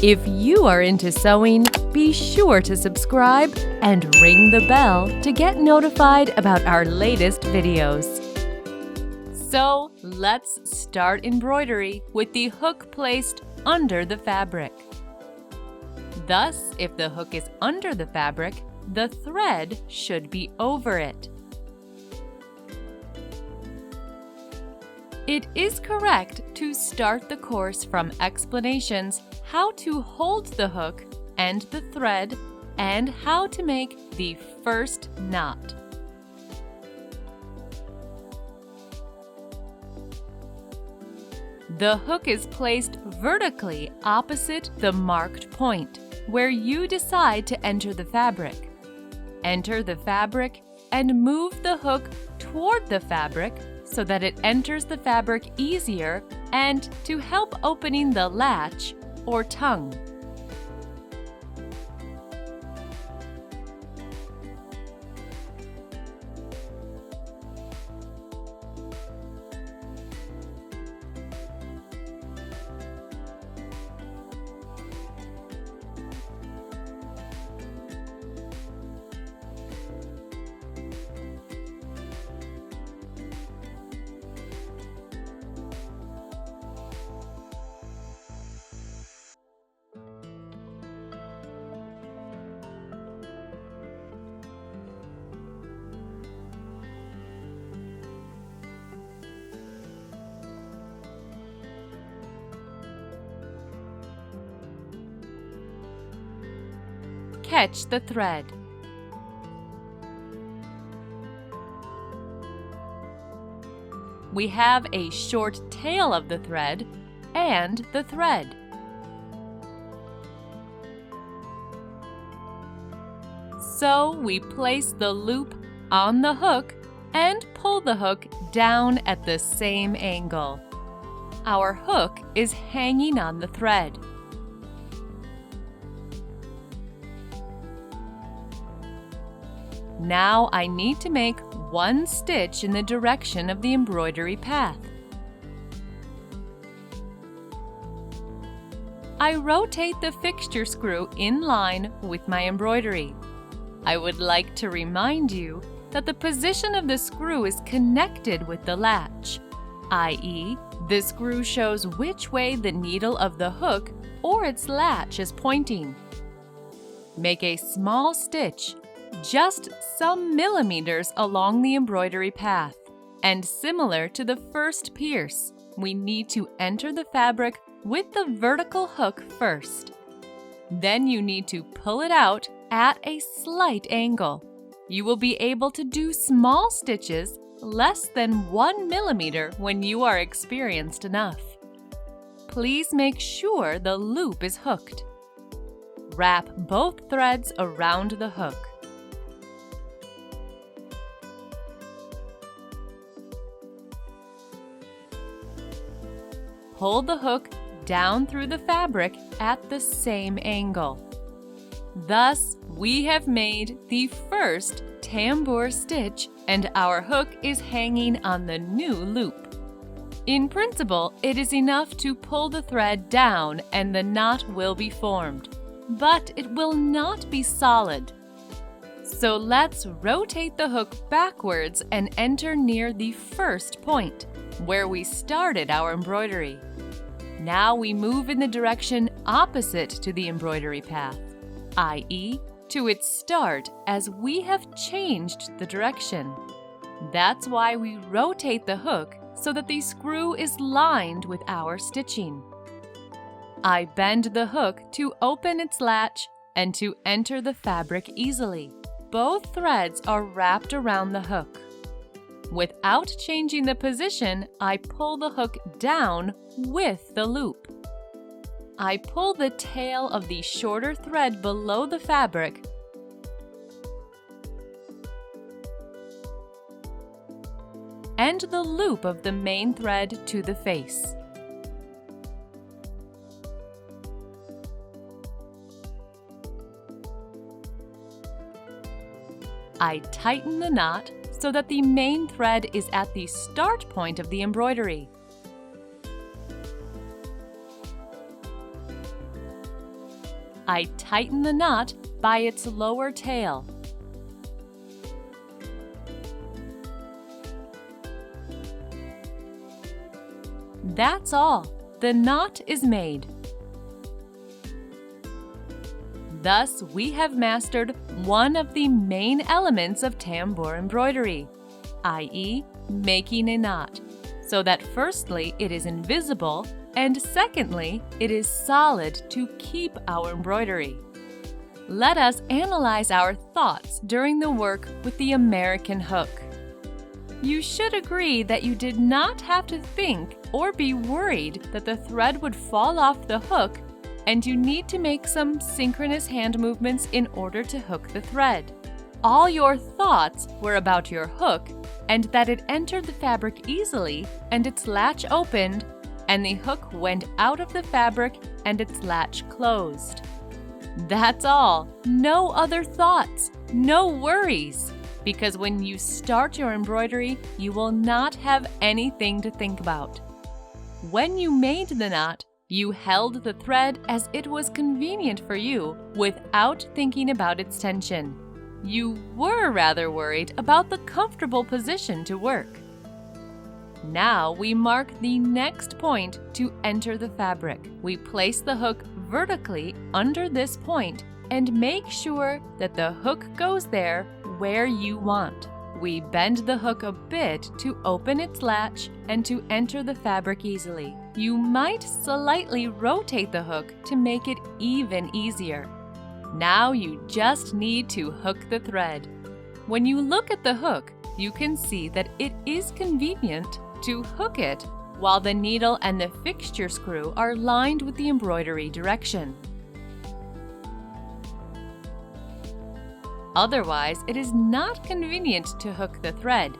If you are into sewing, be sure to subscribe and ring the bell to get notified about our latest videos. So let's start embroidery with the hook placed under the fabric. Thus, if the hook is under the fabric, the thread should be over it. It is correct to start the course from explanations how to hold the hook and the thread and how to make the first knot. The hook is placed vertically opposite the marked point, where you decide to enter the fabric. Enter the fabric and move the hook toward the fabric so that it enters the fabric easier and to help opening the latch or tongue. Catch the thread. We have a short tail of the thread and the thread. So we place the loop on the hook and pull the hook down at the same angle. Our hook is hanging on the thread. Now I need to make one stitch in the direction of the embroidery path. I rotate the fixture screw in line with my embroidery. I would like to remind you that the position of the screw is connected with the latch, i.e., the screw shows which way the needle of the hook or its latch is pointing. Make a small stitch just some millimeters along the embroidery path, and similar to the first pierce, we need to enter the fabric with the vertical hook first. Then you need to pull it out at a slight angle. You will be able to do small stitches less than 1 millimeter when you are experienced enough. Please make sure the loop is hooked. Wrap both threads around the hook. Pull the hook down through the fabric at the same angle. Thus, we have made the first tambour stitch and our hook is hanging on the new loop. In principle, it is enough to pull the thread down and the knot will be formed, but it will not be solid. So let's rotate the hook backwards and enter near the first point, where we started our embroidery. Now we move in the direction opposite to the embroidery path, i.e., to its start, as we have changed the direction. That's why we rotate the hook so that the screw is lined with our stitching. I bend the hook to open its latch and to enter the fabric easily. Both threads are wrapped around the hook. Without changing the position, I pull the hook down with the loop. I pull the tail of the shorter thread below the fabric and the loop of the main thread to the face. I tighten the knot so that the main thread is at the start point of the embroidery. I tighten the knot by its lower tail. That's all. The knot is made. Thus, we have mastered one of the main elements of tambour embroidery, i.e., making a knot, so that firstly, it is invisible, and secondly, it is solid to keep our embroidery. Let us analyze our thoughts during the work with the American hook. You should agree that you did not have to think or be worried that the thread would fall off the hook, and you need to make some synchronous hand movements in order to hook the thread. All your thoughts were about your hook and that it entered the fabric easily and its latch opened and the hook went out of the fabric and its latch closed. That's all. No other thoughts, no worries. Because when you start your embroidery, you will not have anything to think about. When you made the knot, you held the thread as it was convenient for you without thinking about its tension. You were rather worried about the comfortable position to work. Now we mark the next point to enter the fabric. We place the hook vertically under this point and make sure that the hook goes there where you want. We bend the hook a bit to open its latch and to enter the fabric easily. You might slightly rotate the hook to make it even easier. Now you just need to hook the thread. When you look at the hook, you can see that it is convenient to hook it while the needle and the fixture screw are lined with the embroidery direction. Otherwise, it is not convenient to hook the thread.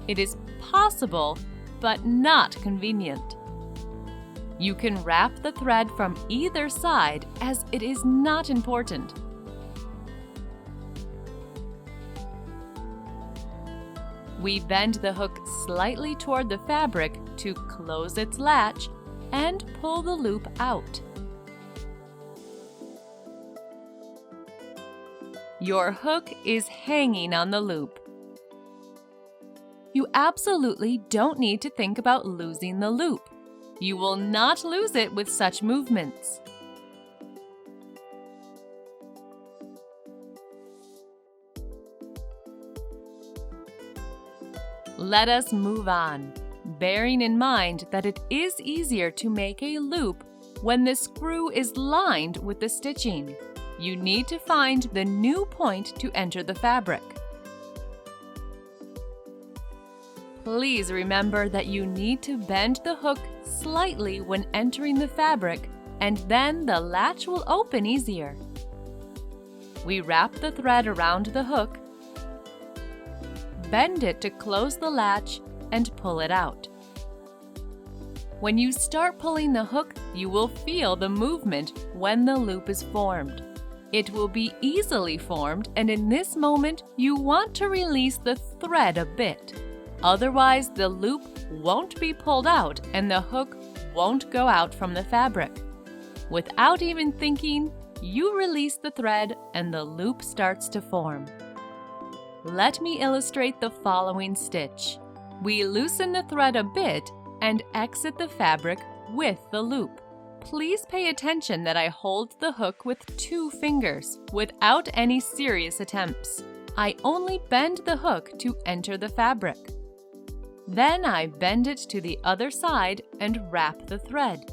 It is possible, but not convenient. You can wrap the thread from either side as it is not important. We bend the hook slightly toward the fabric to close its latch and pull the loop out. Your hook is hanging on the loop. You absolutely don't need to think about losing the loop. You will not lose it with such movements. Let us move on, bearing in mind that it is easier to make a loop when the screw is lined with the stitching. You need to find the new point to enter the fabric. Please remember that you need to bend the hook slightly when entering the fabric, and then the latch will open easier. We wrap the thread around the hook, bend it to close the latch, and pull it out. When you start pulling the hook, you will feel the movement when the loop is formed. It will be easily formed, and in this moment, you want to release the thread a bit. Otherwise, the loop won't be pulled out and the hook won't go out from the fabric. Without even thinking, you release the thread and the loop starts to form. Let me illustrate the following stitch. We loosen the thread a bit and exit the fabric with the loop. Please pay attention that I hold the hook with 2 fingers without any serious attempts. I only bend the hook to enter the fabric. Then I bend it to the other side and wrap the thread.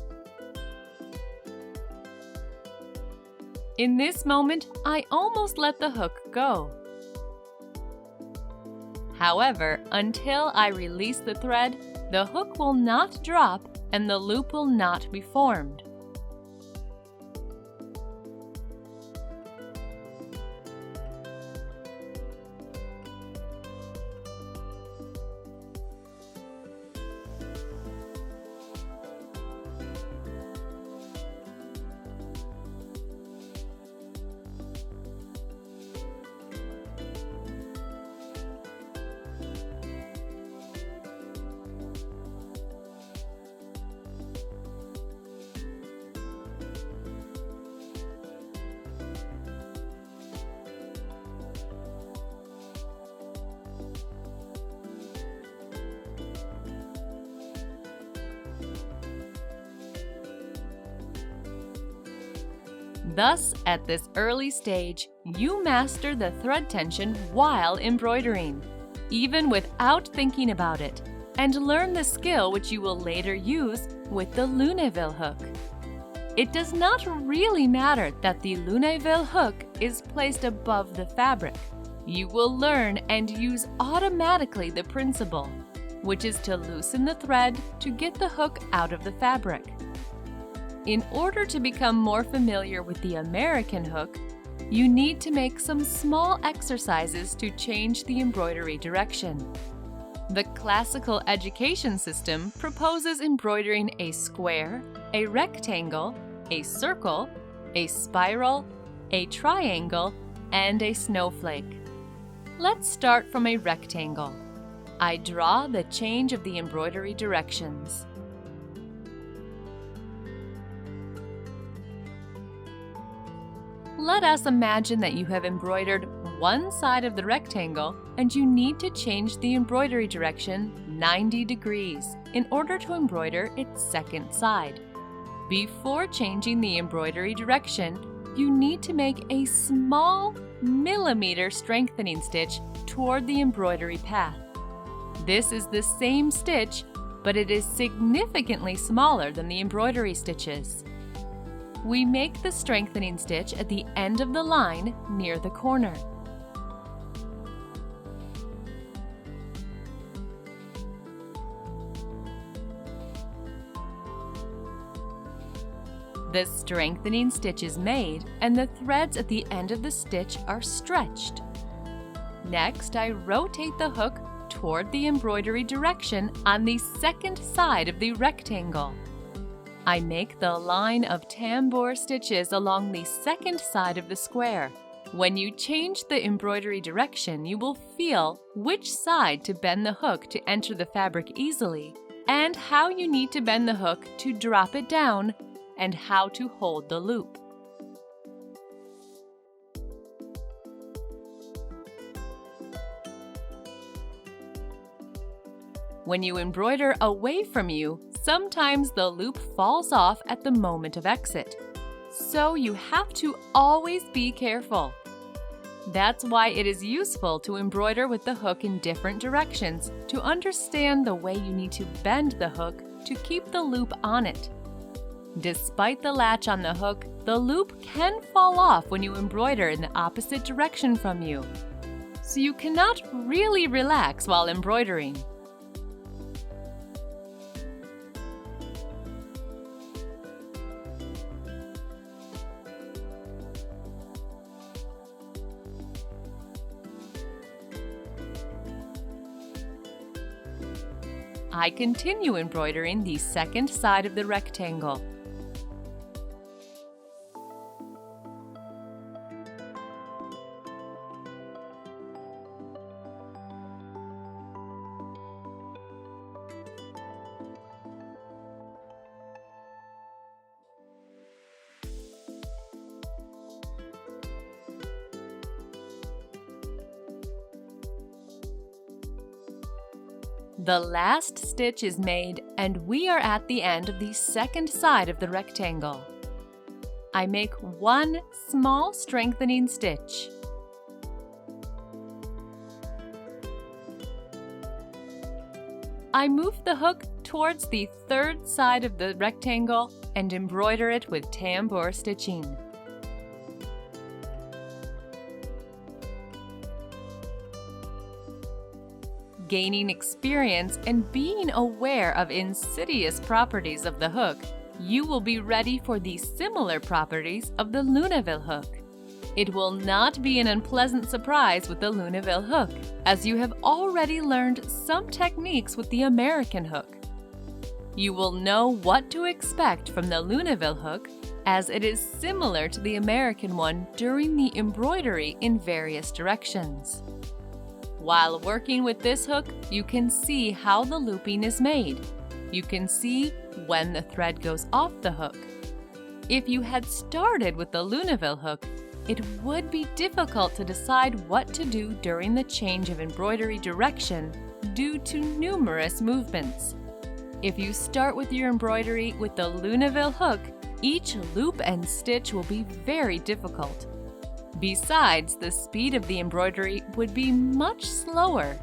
In this moment, I almost let the hook go. However, until I release the thread, the hook will not drop and the loop will not be formed. Thus, at this early stage, you master the thread tension while embroidering, even without thinking about it, and learn the skill which you will later use with the Lunéville hook. It does not really matter that the Lunéville hook is placed above the fabric. You will learn and use automatically the principle, which is to loosen the thread to get the hook out of the fabric. In order to become more familiar with the American hook, you need to make some small exercises to change the embroidery direction. The classical education system proposes embroidering a square, a rectangle, a circle, a spiral, a triangle, and a snowflake. Let's start from a rectangle. I draw the change of the embroidery directions. Let us imagine that you have embroidered one side of the rectangle and you need to change the embroidery direction 90 degrees in order to embroider its second side. Before changing the embroidery direction, you need to make a small millimeter strengthening stitch toward the embroidery path. This is the same stitch, but it is significantly smaller than the embroidery stitches. We make the strengthening stitch at the end of the line near the corner. The strengthening stitch is made and the threads at the end of the stitch are stretched. Next, I rotate the hook toward the embroidery direction on the second side of the rectangle. I make the line of tambour stitches along the second side of the square. When you change the embroidery direction, you will feel which side to bend the hook to enter the fabric easily, and how you need to bend the hook to drop it down, and how to hold the loop. When you embroider away from you, sometimes the loop falls off at the moment of exit. So you have to always be careful. That's why it is useful to embroider with the hook in different directions to understand the way you need to bend the hook to keep the loop on it. Despite the latch on the hook, the loop can fall off when you embroider in the opposite direction from you. So you cannot really relax while embroidering. I continue embroidering the second side of the rectangle. The last stitch is made and we are at the end of the second side of the rectangle. I make one small strengthening stitch. I move the hook towards the third side of the rectangle and embroider it with tambour stitching. Gaining experience and being aware of insidious properties of the hook, you will be ready for the similar properties of the Lunéville hook. It will not be an unpleasant surprise with the Lunéville hook, as you have already learned some techniques with the American hook. You will know what to expect from the Lunéville hook, as it is similar to the American one during the embroidery in various directions. While working with this hook, you can see how the looping is made. You can see when the thread goes off the hook. If you had started with the Lunéville hook, it would be difficult to decide what to do during the change of embroidery direction due to numerous movements. If you start with your embroidery with the Lunéville hook, Each loop and stitch will be very difficult. Besides, the speed of the embroidery would be much slower.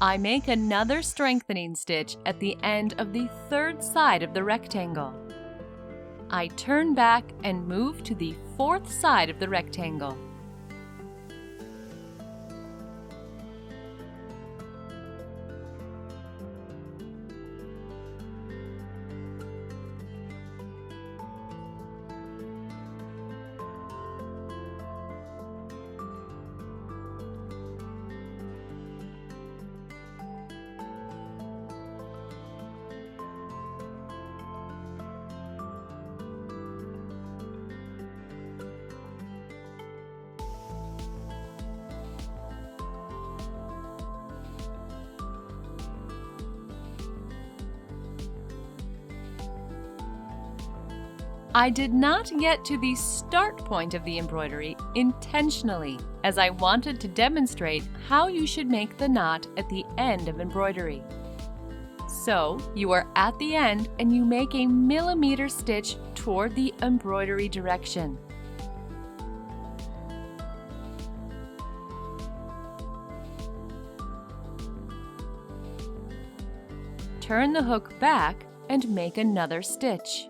I make another strengthening stitch at the end of the third side of the rectangle. I turn back and move to the fourth side of the rectangle. I did not get to the start point of the embroidery intentionally, as I wanted to demonstrate how you should make the knot at the end of embroidery. So, you are at the end and you make a millimeter stitch toward the embroidery direction. Turn the hook back and make another stitch.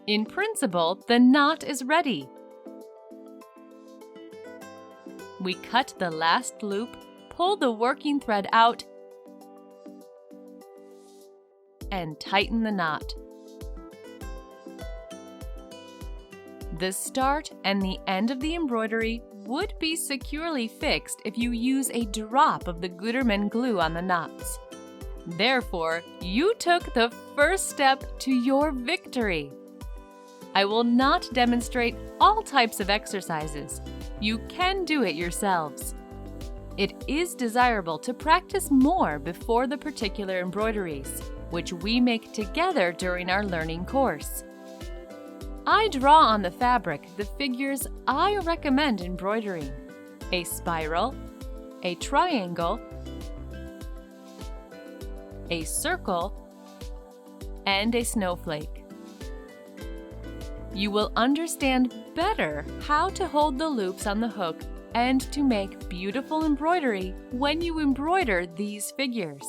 In principle, the knot is ready. We cut the last loop, pull the working thread out, and tighten the knot. The start and the end of the embroidery would be securely fixed if you use a drop of the Gutermann glue on the knots. Therefore, you took the first step to your victory. I will not demonstrate all types of exercises. You can do it yourselves. It is desirable to practice more before the particular embroideries, which we make together during our learning course. I draw on the fabric the figures I recommend embroidering: a spiral, a triangle, a circle, and a snowflake. You will understand better how to hold the loops on the hook and to make beautiful embroidery when you embroider these figures.